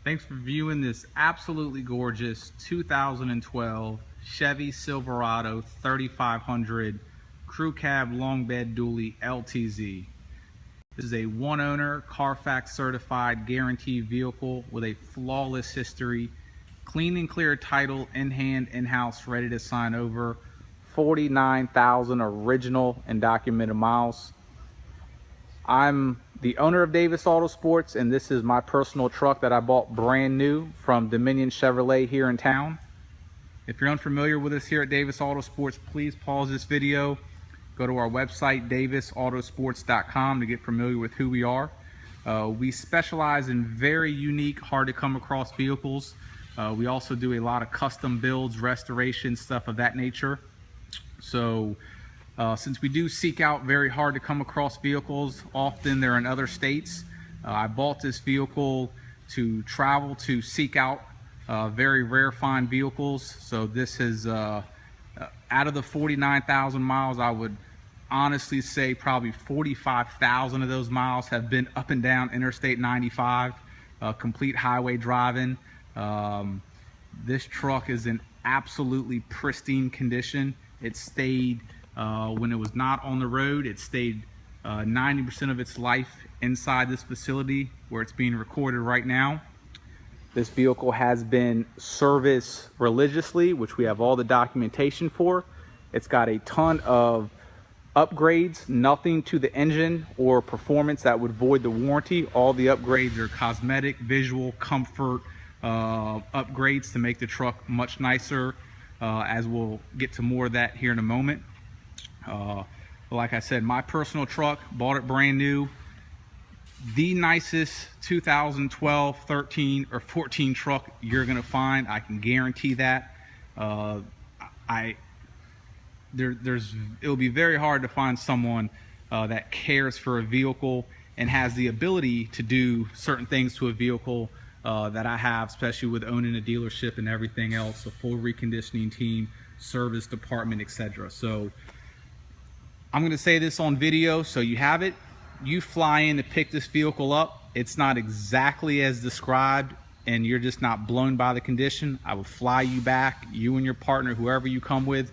Thanks for viewing this absolutely gorgeous 2012 Chevy Silverado 3500 Crew Cab Long Bed Dually LTZ. This is a one-owner, Carfax certified, guaranteed vehicle with a flawless history, clean and clear title in hand, in-house, ready to sign over, 49,000 original and documented miles. I'm the owner of Davis AutoSports, and this is my personal truck that I bought brand new from Dominion Chevrolet here in town. If you're unfamiliar with us here at Davis AutoSports, please pause this video, go to our website davisautosports.com to get familiar with who we are. We specialize in very unique, hard to come across vehicles. We also do a lot of custom builds, restoration, stuff of that nature. So since we do seek out very hard to come across vehicles, often they're in other states. I bought this vehicle to travel to seek out very rare fine vehicles. So this is out of the 49,000 miles, I would honestly say probably 45,000 of those miles have been up and down Interstate 95, complete highway driving. This truck is in absolutely pristine condition. It stayed when it was not on the road, it stayed 90% of its life inside this facility where it's being recorded right now. This vehicle has been serviced religiously, which we have all the documentation for. It's got a ton of upgrades, nothing to the engine or performance that would void the warranty. All the upgrades are cosmetic, visual, comfort upgrades to make the truck much nicer, as we'll get to more of that here in a moment. Like I said, my personal truck, bought it brand new. The nicest 2012, 13, or 14 truck you're gonna find. I can guarantee that. It'll be very hard to find someone that cares for a vehicle and has the ability to do certain things to a vehicle that I have, especially with owning a dealership and everything else, a full reconditioning team, service department, etc. So I'm going to say this on video so you have it. You fly in to pick this vehicle up, it's not exactly as described and you're just not blown by the condition. I will fly you back, you and your partner, whoever you come with.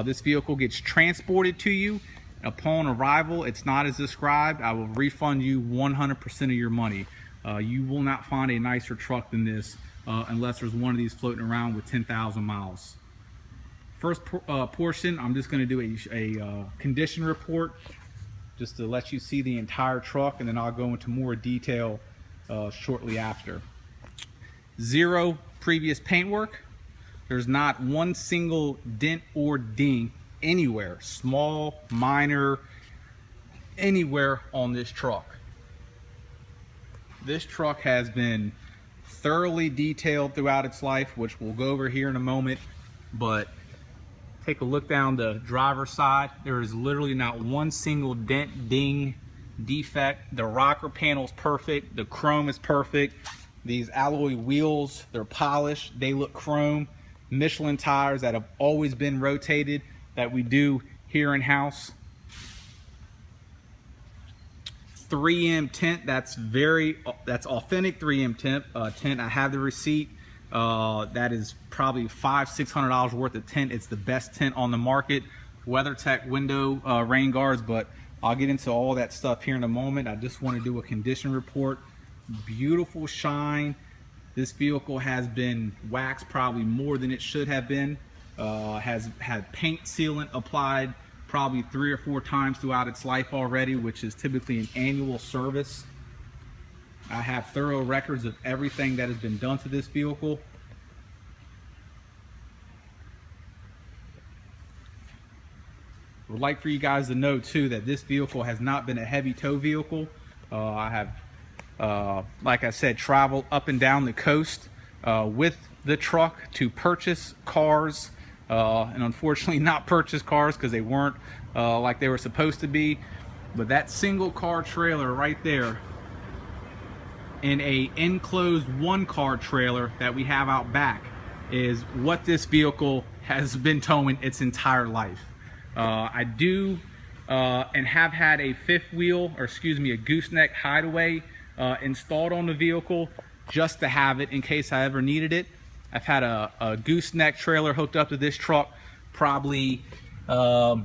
This vehicle gets transported to you. Upon arrival, it's not as described. I will refund you 100% of your money. You will not find a nicer truck than this unless there's one of these floating around with 10,000 miles. First portion, I'm just going to do a condition report just to let you see the entire truck, and then I'll go into more detail shortly after. Zero previous paintwork. There's not one single dent or ding anywhere, small, minor, anywhere on this truck. This truck has been thoroughly detailed throughout its life, which we'll go over here in a moment, but take a look down the driver's side. There is literally not one single dent, ding, defect. The rocker panel's perfect. The chrome is perfect. These alloy wheels, they're polished. They look chrome. Michelin tires that have always been rotated that we do here in house. 3M tint, that's authentic 3M tint. I have the receipt. That is probably $500–600 worth of tint. It's the best tint on the market. WeatherTech window rain guards, but I'll get into all that stuff here in a moment. I just want to do a condition report. Beautiful shine. This vehicle has been waxed probably more than it should have been. Has had paint sealant applied probably 3 or 4 times throughout its life already, which is typically an annual service. I have thorough records of everything that has been done to this vehicle. I would like for you guys to know too that this vehicle has not been a heavy tow vehicle. I have, like I said, traveled up and down the coast with the truck to purchase cars, and unfortunately not purchase cars because they weren't like they were supposed to be. But that single car trailer right there, in a enclosed 1-car trailer that we have out back, is what this vehicle has been towing its entire life. I do and have had a fifth wheel, or excuse me, a gooseneck hideaway installed on the vehicle. just to have it in case I ever needed it. I've had a gooseneck trailer hooked up to this truck probably less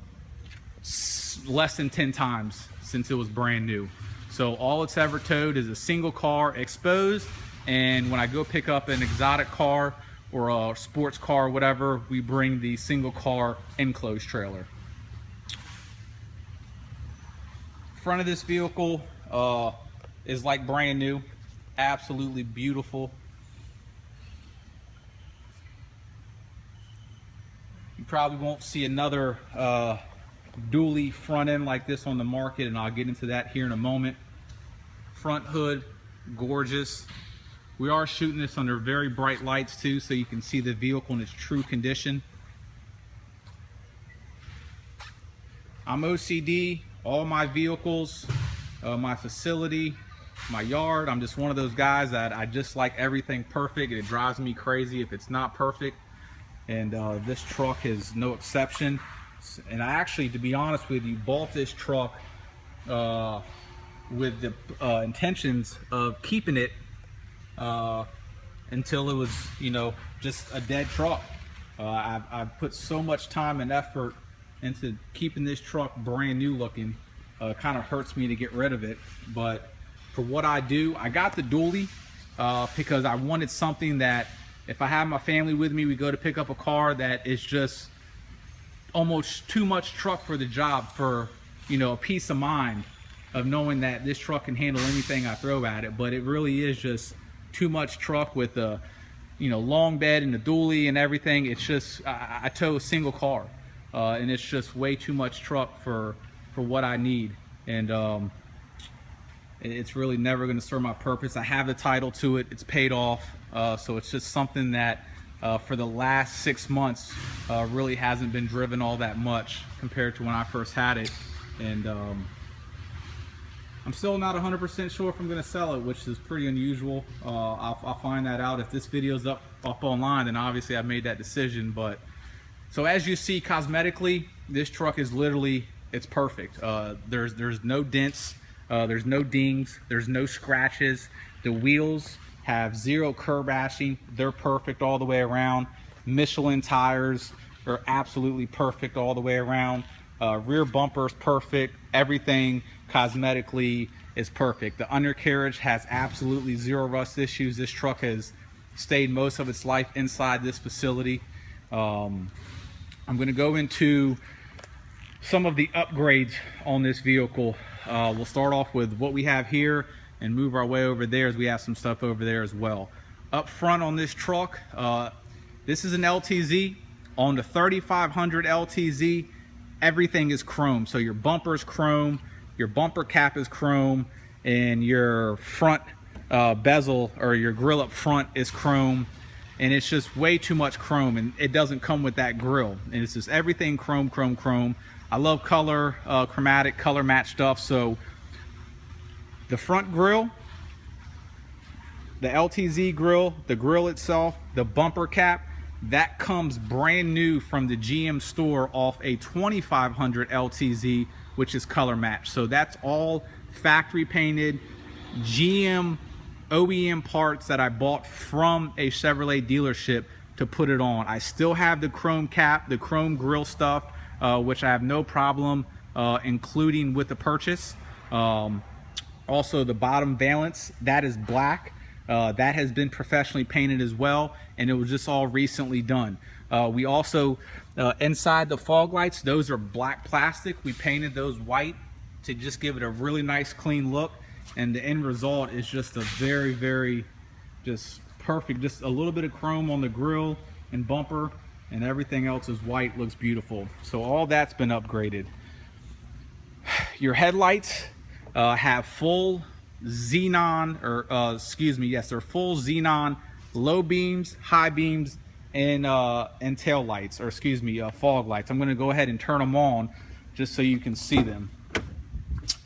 than 10 times since it was brand new. So all it's ever towed is a single car exposed, and when I go pick up an exotic car or a sports car or whatever, we bring the single car enclosed trailer. Front of this vehicle is like brand new, absolutely beautiful. You probably won't see another dually front end like this on the market, and I'll get into that here in a moment. Front hood, gorgeous. We are shooting this under very bright lights too, so you can see the vehicle in its true condition. I'm OCD. All my vehicles, my facility, my yard, I'm just one of those guys that I just like everything perfect. It drives me crazy if it's not perfect, and this truck is no exception. And I actually, to be honest with you, bought this truck with the intentions of keeping it until it was, you know, just a dead truck. I've put so much time and effort into keeping this truck brand new looking. Kind of hurts me to get rid of it, but for what I do, I got the dually because I wanted something that if I have my family with me, we go to pick up a car that is just almost too much truck for the job, for, you know, a peace of mind of knowing that this truck can handle anything I throw at it. But it really is just too much truck with a, you know, long bed and the dually and everything. It's just, I tow a single car, and it's just way too much truck for what I need, and it's really never going to serve my purpose. I have the title to it, it's paid off, so it's just something that for the last 6 months really hasn't been driven all that much compared to when I first had it. And I'm still not 100% sure if I'm going to sell it, which is pretty unusual. I'll find that out if this video's up online, then obviously I've made that decision. But so as you see, cosmetically, this truck is literally, it's perfect. There's no dents, there's no dings, there's no scratches. The wheels have zero curb bashing. They're perfect all the way around. Michelin tires are absolutely perfect all the way around. Rear bumper's perfect. Everything cosmetically is perfect. The undercarriage has absolutely zero rust issues. This truck has stayed most of its life inside this facility. I'm going to go into some of the upgrades on this vehicle. We'll start off with what we have here and move our way over there, as we have some stuff over there as well. Up front on this truck, this is an LTZ. On the 3500 LTZ, everything is chrome. So your bumper is chrome, your bumper cap is chrome, and your front bezel, or your grill up front, is chrome. And it's just way too much chrome, and it doesn't come with that grill. And it's just everything chrome, chrome, chrome. I love color, chromatic, color match stuff. So the front grille, the LTZ grill, the grill itself, the bumper cap, that comes brand new from the GM store off a 2500 LTZ, which is color match. So that's all factory painted GM OEM parts that I bought from a Chevrolet dealership to put it on. I still have the chrome cap, the chrome grill stuff, which I have no problem including with the purchase. Also the bottom valance, that is black. That has been professionally painted as well, and it was just all recently done. We also, inside the fog lights, those are black plastic. We painted those white to just give it a really nice clean look, and the end result is just a very, very just perfect. Just a little bit of chrome on the grill and bumper, and everything else is white, looks beautiful. So all that's been upgraded. Your headlights have full xenon, or excuse me, yes, they're full xenon low beams, high beams, and tail lights, or excuse me, fog lights. I'm going to go ahead and turn them on just so you can see them.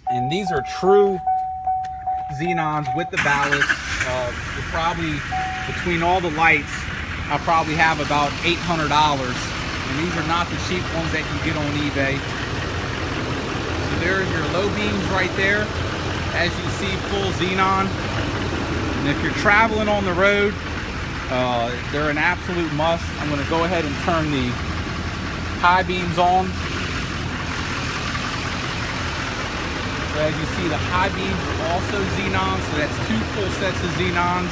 And these are true xenons with the ballast. Probably between all the lights, I probably have about $800, and these are not the cheap ones that you get on eBay. So there's your low beams right there. As you see, full xenon. And if you're traveling on the road, they're an absolute must. I'm going to go ahead and turn the high beams on. So as you see, the high beams are also xenon, so that's 2 full sets of xenons.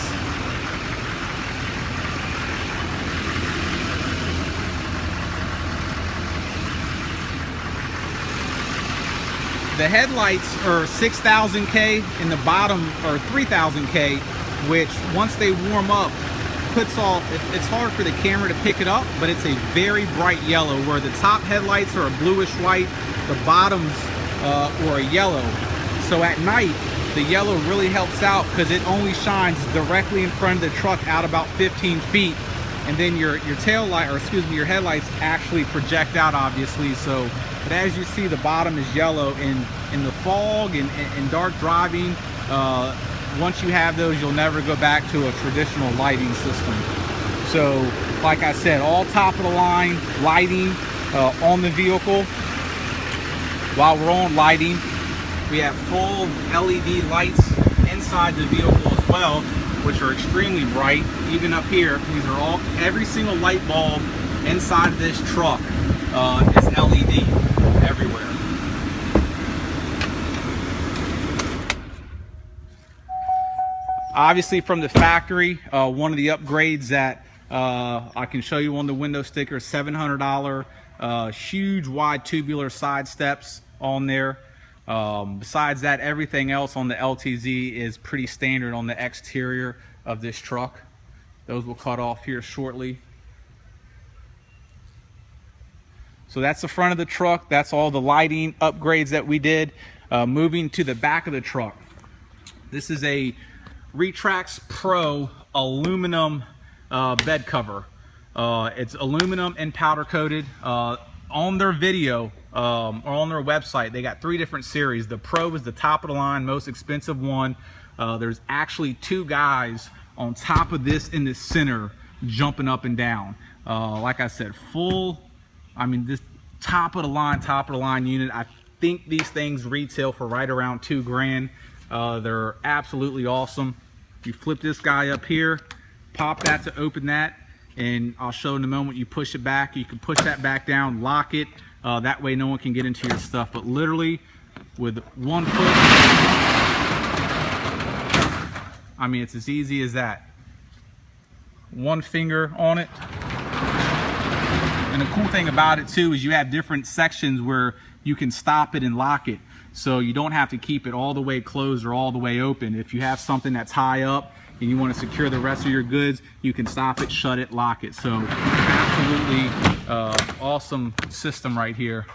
The headlights are 6,000K and the bottom are 3,000K, which once they warm up, puts off, it's hard for the camera to pick it up, but it's a very bright yellow, where the top headlights are a bluish white, the bottoms or a yellow. So at night, the yellow really helps out because it only shines directly in front of the truck out about 15 feet. And then your tail light, or excuse me, your headlights actually project out, obviously. So, but as you see, the bottom is yellow. In the fog and dark driving, once you have those, you'll never go back to a traditional lighting system. So, like I said, all top of the line lighting on the vehicle. While we're on lighting, we have full LED lights inside the vehicle as well, which are extremely bright. Even up here, these are all, every single light bulb inside this truck is LED everywhere. Obviously from the factory, one of the upgrades that I can show you on the window sticker, $700 huge wide tubular side steps on there. Besides that, everything else on the LTZ is pretty standard on the exterior of this truck. Those will cut off here shortly. So that's the front of the truck. That's all the lighting upgrades that we did. Moving to the back of the truck. This is a Retrax Pro aluminum bed cover. It's aluminum and powder coated. On their video or on their website, they got 3 different series. The Pro is the top of the line, most expensive one. There's actually 2 guys on top of this in the center jumping up and down. Like I said, full, I mean, this top of the line unit. I think these things retail for right around $2 grand. They're absolutely awesome. You flip this guy up here, pop that to open that, and I'll show in a moment. You push it back, you can push that back down, lock it, that way no one can get into your stuff. But literally with one push, I mean, it's as easy as that. One finger on it. And the cool thing about it too is you have different sections where you can stop it and lock it. So you don't have to keep it all the way closed or all the way open. If you have something that's high up and you want to secure the rest of your goods, you can stop it, shut it, lock it. So absolutely awesome system right here.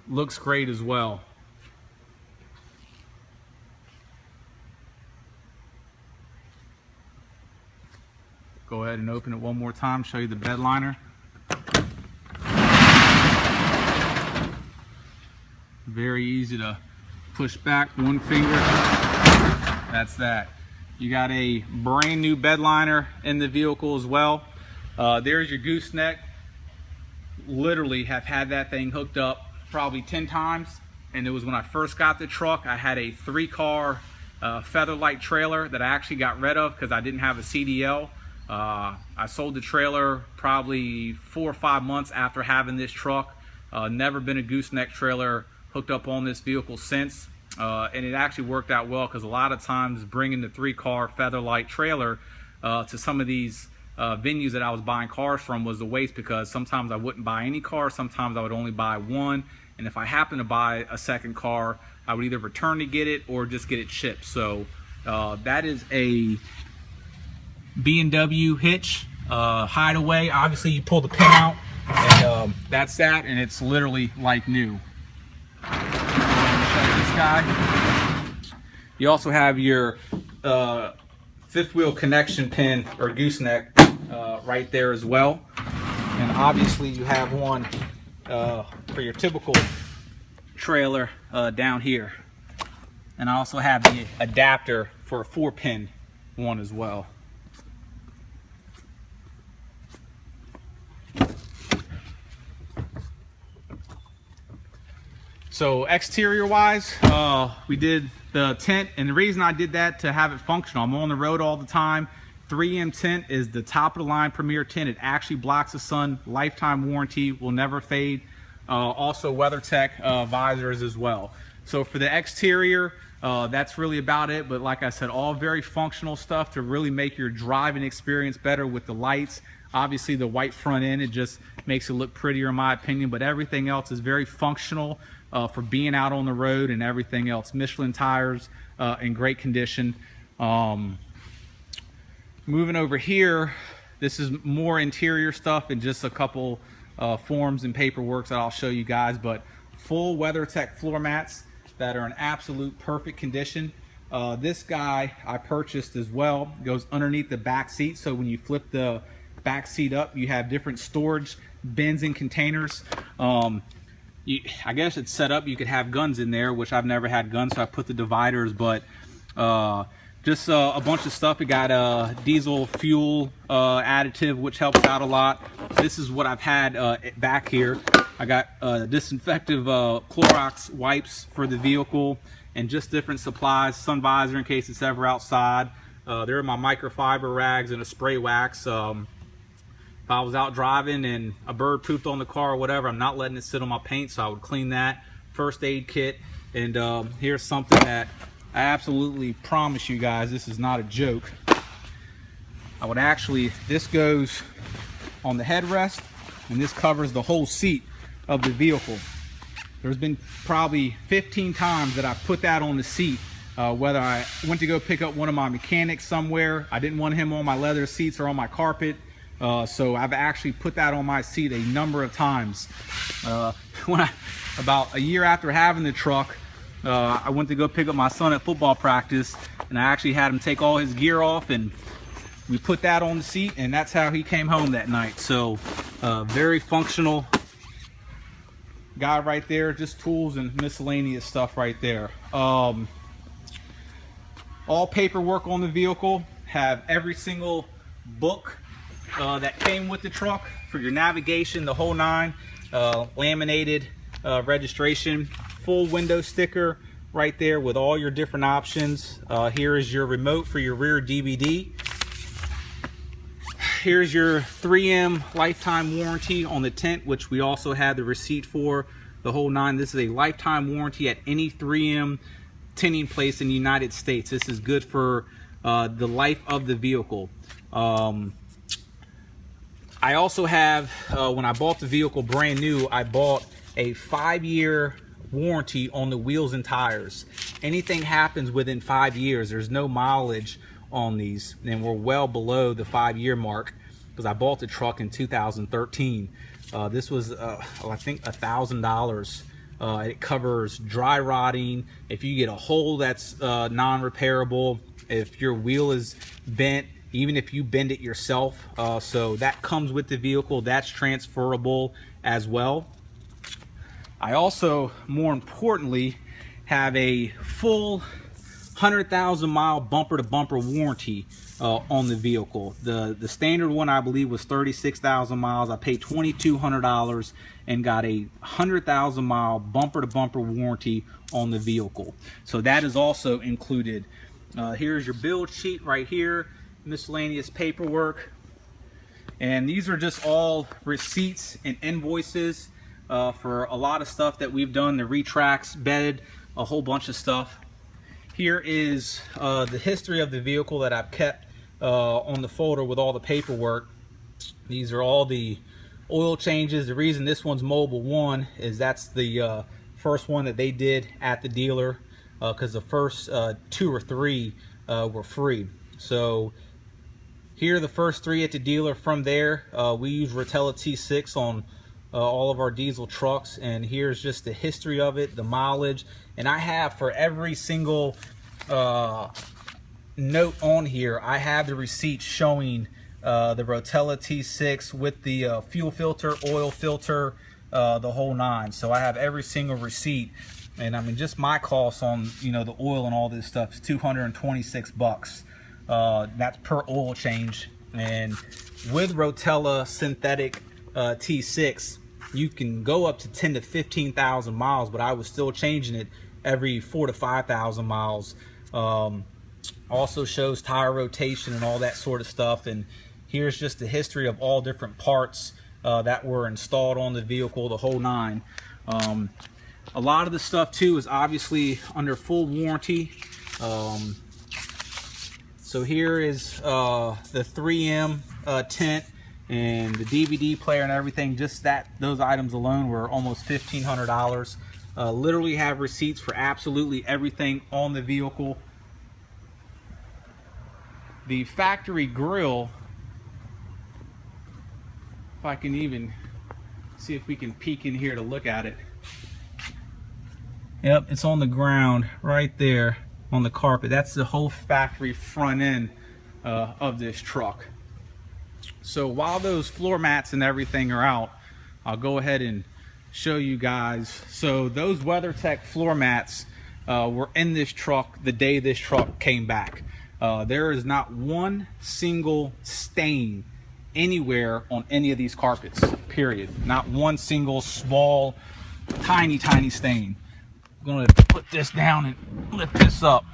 Looks great as well. Go ahead and open it one more time, show you the bed liner. Very easy to push back, one finger, that's that. You got a brand new bed liner in the vehicle as well. There's your gooseneck. Literally have had that thing hooked up probably 10 times, and it was when I first got the truck. I had a 3-car Featherlight trailer that I actually got rid of because I didn't have a CDL. I sold the trailer probably 4 or 5 months after having this truck. Never been a gooseneck trailer hooked up on this vehicle since, and it actually worked out well because a lot of times bringing the 3-car Featherlight trailer to some of these venues that I was buying cars from was a waste, because sometimes I wouldn't buy any car, sometimes I would only buy one, and if I happened to buy a second car, I would either return to get it or just get it shipped. So that is a B&W hitch hideaway. Obviously you pull the pin out and that's that, and it's literally like new. Show this guy. You also have your 5th wheel connection pin or gooseneck right there as well, and obviously you have one for your typical trailer down here, and I also have the adapter for a 4-pin one as well. So exterior wise, we did the tint, and the reason I did that to have it functional. I'm on the road all the time. 3M tint is the top of the line premier tint. It actually blocks the sun, lifetime warranty, will never fade. Also WeatherTech visors as well. So for the exterior, that's really about it. But like I said, all very functional stuff to really make your driving experience better with the lights. Obviously the white front end, it just makes it look prettier in my opinion, but everything else is very functional for being out on the road and everything else. Michelin tires in great condition. Moving over here, this is more interior stuff and just a couple forms and paperwork that I'll show you guys, but full WeatherTech floor mats that are in absolute perfect condition. This guy I purchased as well, goes underneath the back seat, so when you flip the back seat up, you have different storage bins and containers. I guess it's set up, you could have guns in there, which I've never had guns, so I put the dividers, but just a bunch of stuff. We got diesel fuel additive, which helps out a lot. This is what I've had back here. I got disinfective Clorox wipes for the vehicle and just different supplies, sun visor in case it's ever outside. There are my microfiber rags and a spray wax. If I was out driving and a bird pooped on the car or whatever, I'm not letting it sit on my paint, so I would clean that. First aid kit, and here's something that I absolutely promise you guys, this is not a joke. I would actually, this goes on the headrest, and this covers the whole seat of the vehicle. There's been probably 15 times that I put that on the seat, whether I went to go pick up one of my mechanics somewhere. I didn't want him on my leather seats or on my carpet. So I've actually put that on my seat a number of times. About a year after having the truck, I went to go pick up my son at football practice, and I actually had him take all his gear off, and we put that on the seat, and that's how he came home that night. So very functional guy right there, just tools and miscellaneous stuff right there. All paperwork on the vehicle, have every single book that came with the truck for your navigation, the whole nine, laminated registration, full window sticker right there with all your different options. Here is your remote for your rear DVD. Here's your 3M lifetime warranty on the tent, which we also had the receipt for, the whole nine. This is a lifetime warranty at any 3M tinting place in the United States. This is good for the life of the vehicle. I also have, when I bought the vehicle brand new, I bought a 5-year warranty on the wheels and tires. Anything happens within 5 years, there's no mileage on these, and we're well below the 5-year mark because I bought the truck in 2013. This was I think $1,000. It covers dry rotting, if you get a hole that's non-repairable, if your wheel is bent, even if you bend it yourself. So that comes with the vehicle, that's transferable as well. I also, more importantly, have a full 100,000 mile bumper to bumper warranty on the vehicle. The standard one I believe was 36,000 miles. I paid $2,200 and got a 100,000 mile bumper to bumper warranty on the vehicle. So that is also included. Here's your build sheet right here, miscellaneous paperwork, and these are just all receipts and invoices for a lot of stuff that we've done, the retracts, bedded, a whole bunch of stuff. Here is the history of the vehicle that I've kept on the folder with all the paperwork. These are all the oil changes. The reason this one's Mobile 1 is that's the first one that they did at the dealer, because the first 2 or 3 were free. So here are the first 3 at the dealer. From there, we use Rotella T6 on all of our diesel trucks, and here's just the history of it, the mileage, and I have for every single note on here, I have the receipt showing the Rotella T6 with the fuel filter, oil filter, the whole nine. So I have every single receipt, and I mean just my cost on the oil and all this stuff is $226. That's per oil change, and with Rotella synthetic T6, you can go up to 10 to 15,000 miles, but I was still changing it every 4 to 5,000 miles. Also shows tire rotation and all that sort of stuff. And here's just the history of all different parts that were installed on the vehicle, the whole nine. A lot of the stuff too is obviously under full warranty. So here is the 3M tent and the DVD player and everything. Just those items alone were almost $1,500. Literally have receipts for absolutely everything on the vehicle. The factory grill, if I can even see if we can peek in here to look at it. Yep, it's on the ground right there on the carpet. That's the whole factory front end of this truck. So while those floor mats and everything are out, I'll go ahead and show you guys. So those WeatherTech floor mats were in this truck the day this truck came back. There is not one single stain anywhere on any of these carpets, period. Not one single small, tiny stain. I'm going to put this down and lift this up.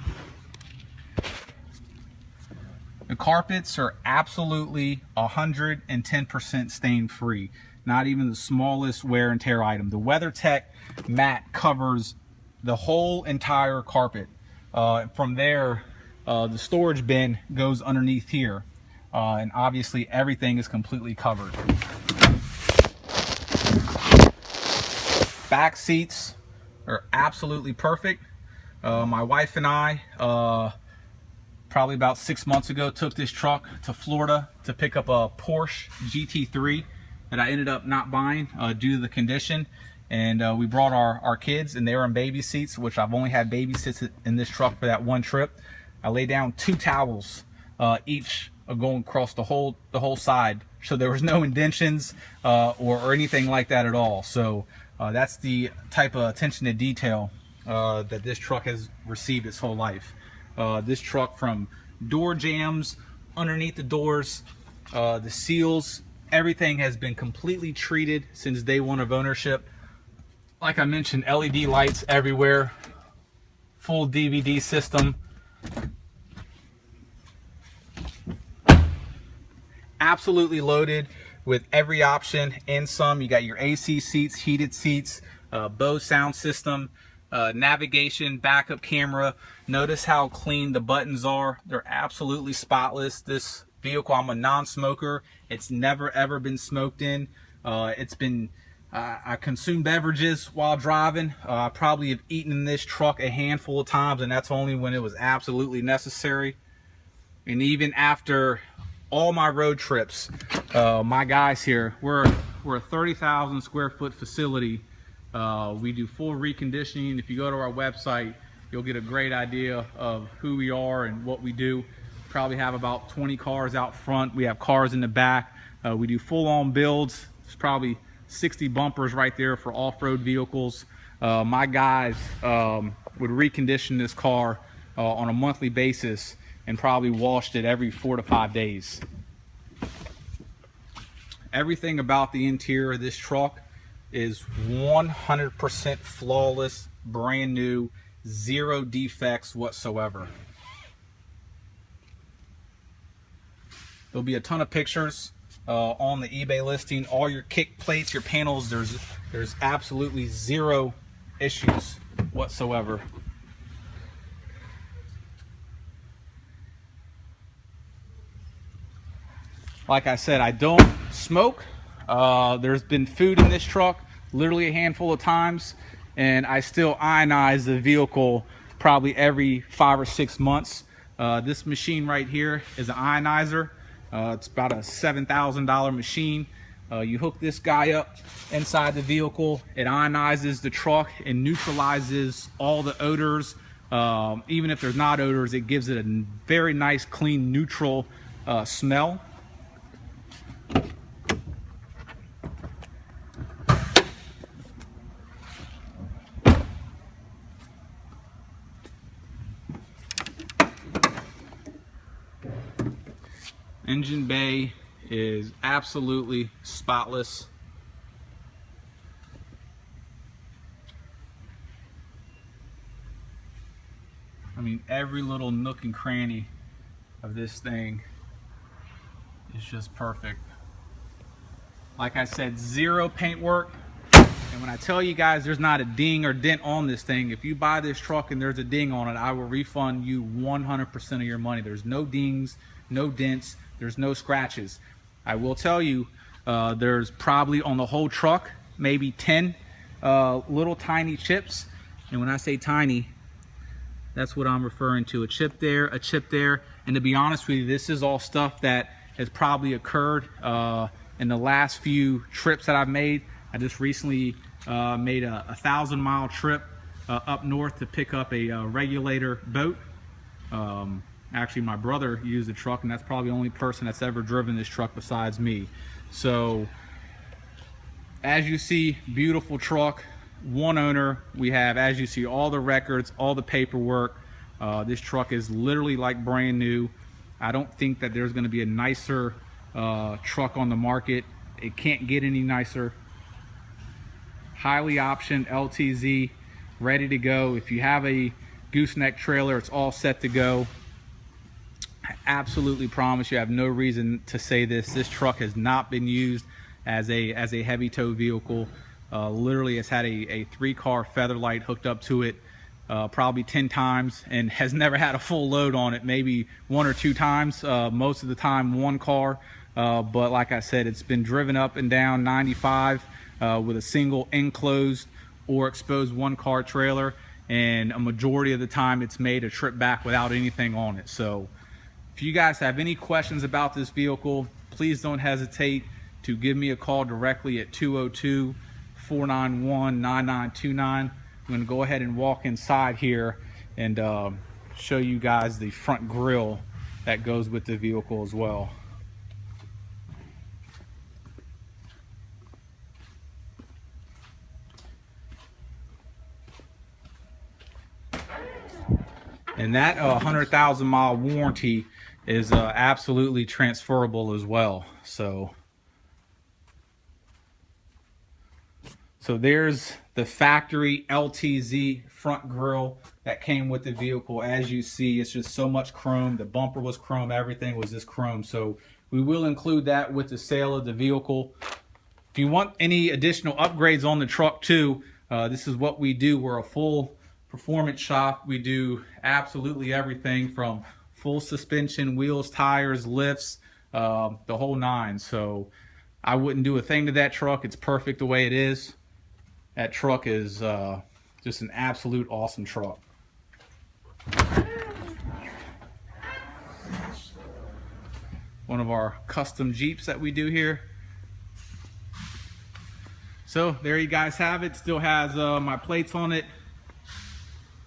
The carpets are absolutely 110% stain free. Not even the smallest wear and tear item. The WeatherTech mat covers the whole entire carpet. From there, the storage bin goes underneath here. And obviously everything is completely covered. Back seats are absolutely perfect. My wife and I, probably about 6 months ago, took this truck to Florida to pick up a Porsche GT3 that I ended up not buying due to the condition. And we brought our kids, and they were in baby seats, which I've only had baby seats in this truck for that one trip. I laid down 2 towels each going across the whole side, so there was no indentions or anything like that at all. So that's the type of attention to detail that this truck has received its whole life. This truck, from door jambs underneath the doors, the seals, everything has been completely treated since day one of ownership. Like I mentioned, LED lights everywhere, full DVD system. Absolutely loaded with every option and some. You got your AC seats, heated seats, Bose sound system, navigation, backup camera. Notice how clean the buttons are. They're absolutely spotless. This vehicle, I'm a non-smoker. It's never ever been smoked in. I consume beverages while driving. I probably have eaten in this truck a handful of times, and that's only when it was absolutely necessary. And even after all my road trips, my guys here, we're a 30,000 square foot facility. We do full reconditioning. If you go to our website, you'll get a great idea of who we are and what we do. Probably have about 20 cars out front. We have cars in the back. We do full-on builds. There's probably 60 bumpers right there for off-road vehicles. My guys would recondition this car on a monthly basis and probably washed it every 4 to 5 days. Everything about the interior of this truck is 100% flawless, brand new, 0 defects whatsoever. There'll be a ton of pictures on the eBay listing. All your kick plates, your panels, there's absolutely 0 issues whatsoever. Like I said, I don't smoke. There's been food in this truck literally a handful of times, and I still ionize the vehicle probably every 5 or 6 months. This machine right here is an ionizer. It's about a $7,000 machine. You hook this guy up inside the vehicle, it ionizes the truck and neutralizes all the odors. Even if there's not odors, it gives it a very nice, clean, neutral smell. Engine bay is absolutely spotless. mean, every little nook and cranny of this thing is just perfect. Like I said, zero paint work. And when I tell you guys there's not a ding or dent on this thing, if you buy this truck and there's a ding on it, I will refund you 100% of your money. There's no dings, no dents, there's no scratches. I will tell you, there's probably on the whole truck, maybe 10 little tiny chips. And when I say tiny, that's what I'm referring to. A chip there, a chip there. And to be honest with you, this is all stuff that has probably occurred in the last few trips that I've made. I just recently made a 1,000-mile trip up north to pick up a regulator boat. Actually, my brother used the truck, and that's probably the only person that's ever driven this truck besides me. So, as you see, beautiful truck, one owner. We have, as you see, all the records, all the paperwork. This truck is literally like brand new. I don't think that there's going to be a nicer truck on the market. It can't get any nicer. Highly optioned LTZ, ready to go. If you have a gooseneck trailer, it's all set to go. I absolutely promise you, I have no reason to say this. This truck has not been used as a heavy tow vehicle. Literally, it's had a 3-car Featherlight hooked up to it probably 10 times and has never had a full load on it, maybe 1 or 2 times. Most of the time, 1 car. But like I said, it's been driven up and down 95 with a single enclosed or exposed 1-car trailer, and a majority of the time it's made a trip back without anything on it. So if you guys have any questions about this vehicle, please don't hesitate to give me a call directly at 202-491-9929. I'm going to go ahead and walk inside here and show you guys the front grille that goes with the vehicle as well. And that 100,000-mile warranty is absolutely transferable as well. So there's the factory LTZ front grille that came with the vehicle. As you see, it's just so much chrome. The bumper was chrome, everything was just chrome. So we will include that with the sale of the vehicle. If you want any additional upgrades on the truck too, this is what we do. We're a full performance shop. We do absolutely everything from full suspension, wheels, tires, lifts, the whole 9. So I wouldn't do a thing to that truck. It's perfect the way it is. That truck is just an absolute awesome truck. One of our custom Jeeps that we do here. So there you guys have it. Still has my plates on it.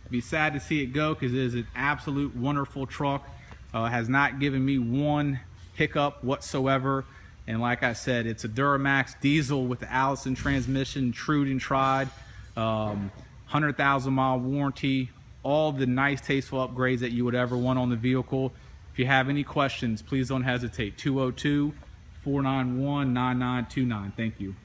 Be sad to see it go because it is an absolute wonderful truck. Has not given me one hiccup whatsoever. And like I said, it's a Duramax diesel with the Allison transmission, trued and tried, 100,000-mile warranty, all the nice, tasteful upgrades that you would ever want on the vehicle. If you have any questions, please don't hesitate. 202-491-9929. Thank you.